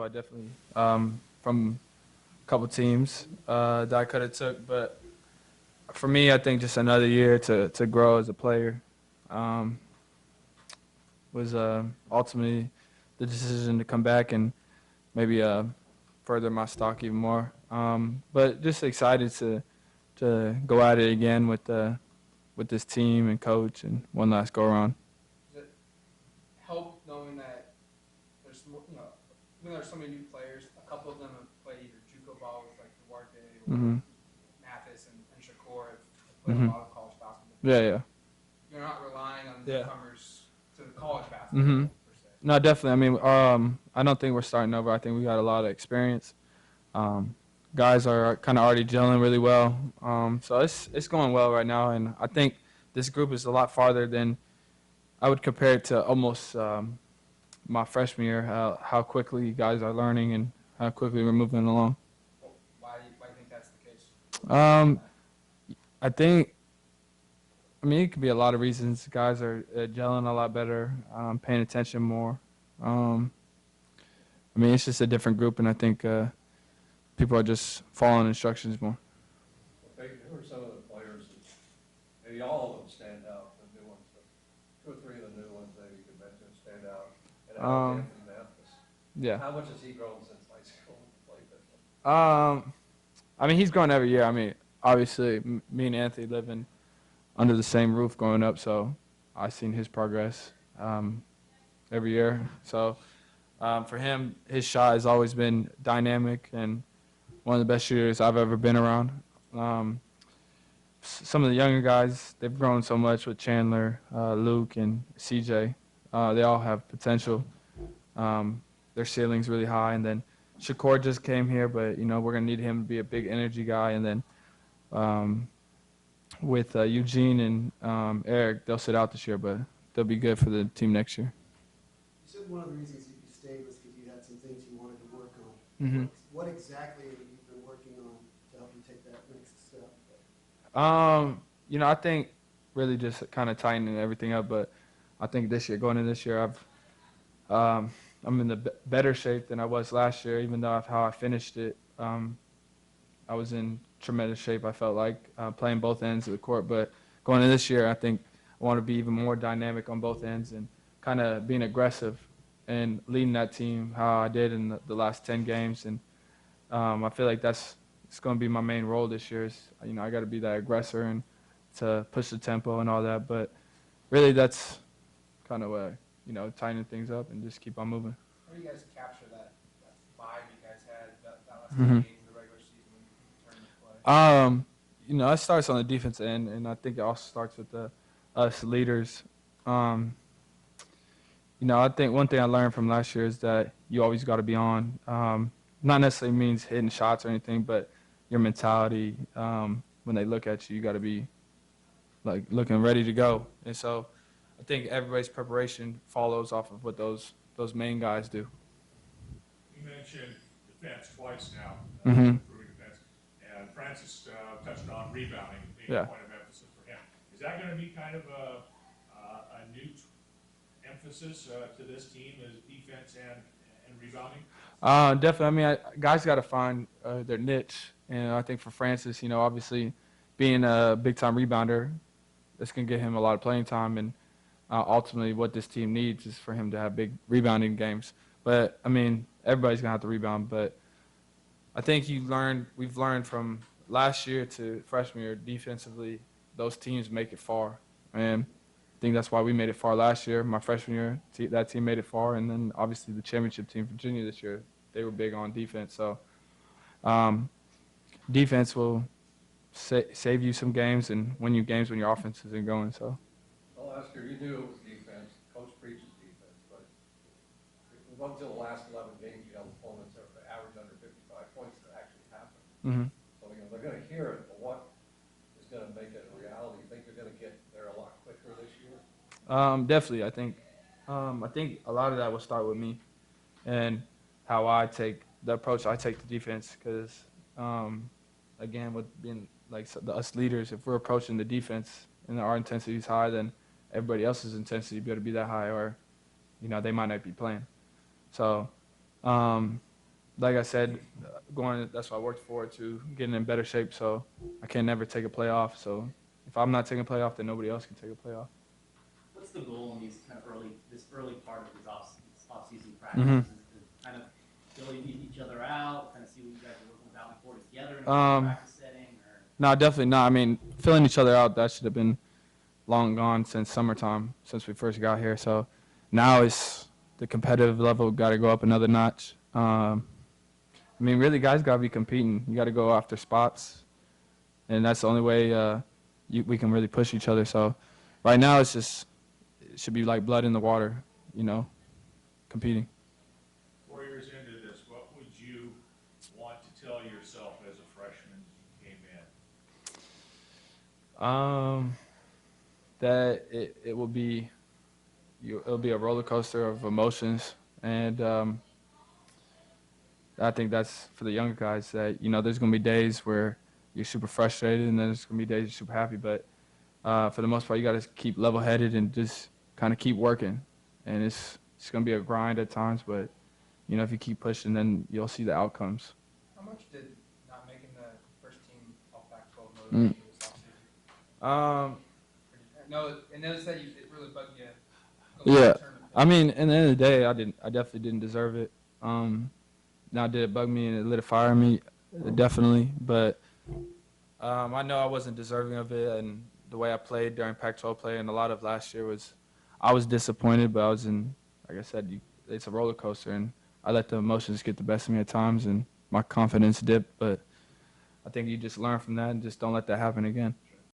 possible. I definitely from a couple teams that I could have took, but for me, I think just another year to grow as a player um, was ultimately the decision to come back and maybe further my stock even more. But just excited to go at it again with this team and coach and one last go around. Does it help knowing that there's when there's so many new players, a couple of them have played either JUCO ball with like Duarte or Mhm. Mathis and Shakur have played a Mhm. lot of college basketball Yeah, before. yeah. You're not relying on Yeah. newcomers to the college Mhm. basketball per se. No, definitely. I mean, I don't think we're starting over. I think we got a lot of experience. Um, Guys are kind of already gelling really well. So it's going well right now, and I think this group is a lot farther than I would compare it to almost my freshman year. How quickly guys are learning and how quickly we're moving along. Well, why do you think that's the case? What's driving Um, that? I think. I mean, it could be a lot of reasons. Guys are gelling a lot better, paying attention more. Um, I mean, it's just a different group, and I think people are just following instructions more. Well, Peyton, who are some of the players that, maybe all of them stand out, the new ones, but two or three of the new ones maybe you could mention stand out, and that was Um, Anthony Mathis. yeah. How much has he grown since high school to play officially? Um, I mean, he's grown every year. I mean, obviously, me and Anthony living under the same roof growing up, so I've seen his progress every year. So for him, his shot has always been dynamic and one of the best shooters I've ever been around. Um, some of the younger guys, they've grown so much with Chandler, Luke, and CJ. They all have potential. Their ceiling's really high, and then Shakur just came here, but we're gonna need him to be a big energy guy, and then um, with Eugene and Eric, they'll sit out this year, but they'll be good for the team next year. You said one of the reasons you stayed was because you had some things you wanted to work on. Mm-hmm. What exactly have you been working on to help you take that next step? I think really just kind of tightening everything up, but I think this year, going into this year, I'm in the better shape than I was last year, even though how I finished it. I was in tremendous shape, I felt like, playing both ends of the court. But going into this year, I think I want to be even more dynamic on both ends and kind of being aggressive and leading that team how I did in the last 10 games. And I feel like it's going to be my main role this year. I got to be that aggressor and to push the tempo and all that. But really, that's kind of what, tightening things up and just keep on moving. How do you guys capture that vibe you guys had that last Mm-hmm. game of the regular season when you returned to play? It starts on the defense end, and I think it also starts with us leaders. Um, I think one thing I learned from last year is that you always got to be on. Not necessarily means hitting shots or anything, but your mentality. When they look at you, you got to be like looking ready to go. And so, I think everybody's preparation follows off of what those main guys do. You mentioned defense twice now, Mm-hmm. improving defense, and Francis touched on rebounding being Yeah. a point of emphasis for him. Is that going to be kind of a new emphasis to this team, is defense and rebounding? Definitely. I mean, guys got to find their niche, and I think for Francis, obviously being a big-time rebounder, that's gonna get him a lot of playing time, and ultimately, what this team needs is for him to have big rebounding games. But I mean, everybody's gonna have to rebound. But I think we've learned from last year to freshman year defensively, those teams make it far, and I think that's why we made it far last year. My freshman year, that team made it far, and then obviously the championship team, Virginia, this year, they were big on defense. So um, defense will save you some games and win you games when your offense isn't going. So. Well, last year you knew it was defense, Coach Pritchard's defense, but it wasn't until the last 11 games you held opponents that average under 55 points that actually happened. Mm-hmm. So they're going to hear it, but what is going to make it a reality? You think they're going to get there a lot quicker this year? Definitely. I think a lot of that will start with me and how I take the approach I take to defense. Because again, with being like us leaders, if we're approaching the defense and our intensity is high, then everybody else's intensity better be that high, or they might not be playing. So like I said, that's what I worked forward to, getting in better shape. So I can never take a play off. So if I'm not taking a play off, then nobody else can take a play off. What's the goal in these kind of this early part of these off-season Mm-hmm. practices? Is it kind of filling each other out, kind of see what you guys are working down the court together in a practice setting? Or? No, definitely not. I mean, filling each other out, that should have been long gone since summertime, since we first got here. So now it's the competitive level got to go up another notch. I mean, really, guys got to be competing. You got to go after spots, and that's the only way we can really push each other. So right now, it should be like blood in the water, competing. 4 years into this, what would you want to tell yourself as a freshman as you came in? That it will be it'll be a roller coaster of emotions, and I think that's for the younger guys that there's gonna be days where you're super frustrated, and then there's gonna be days you're super happy. But for the most part, you got to keep level-headed and just kind of keep working, and it's gonna be a grind at times, but if you keep pushing, then you'll see the outcomes. How much did not making the first team all Pac-12 motivate you this offseason? I noticed that it really bugged you. going to Yeah, the tournament. I mean, in the end of the day, I definitely didn't deserve it. Now, did it bug me and it lit a fire in me? Definitely, but I know I wasn't deserving of it, and the way I played during Pac-12 play and a lot of last year I was disappointed, but like I said, it's a roller coaster, and I let the emotions get the best of me at times, and my confidence dipped, but I think you just learn from that and just don't let that happen again.